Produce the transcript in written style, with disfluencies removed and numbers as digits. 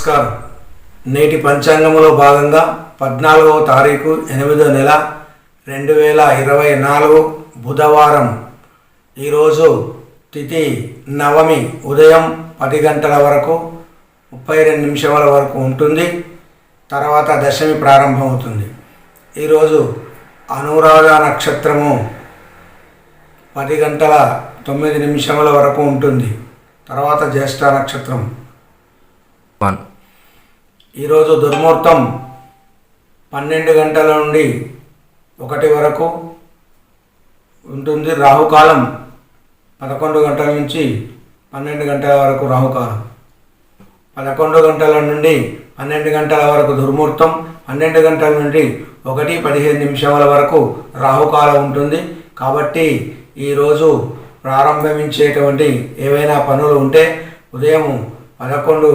నమస్కారం. నేటి పంచాంగంలో భాగంగా 14వ తారీఖు 8వ నెల 2024 బుధవారం. ఈరోజు తిథి నవమి ఉదయం 10 గంటల వరకు 32 నిమిషాల వరకు ఉంటుంది. తర్వాత దశమి ప్రారంభమవుతుంది. ఈరోజు అనురాధ నక్షత్రము 10 గంటల 9 నిమిషాల వరకు ఉంటుంది. తర్వాత జ్యేష్ఠ నక్షత్రం. ఈరోజు దుర్ముహూర్తం 12 గంటల నుండి 1 వరకు ఉంటుంది. రాహుకాలం 11 గంటల నుంచి 12 గంటల వరకు రాహుకాలం. 11 గంటల నుండి 12 గంటల వరకు దుర్ముహూర్తం. 12 గంటల నుండి 1:15 నిమిషాల వరకు రాహుకాలం ఉంటుంది. కాబట్టి ఈరోజు ప్రారంభించేటువంటి ఏవైనా పనులు ఉంటే ఉదయం 11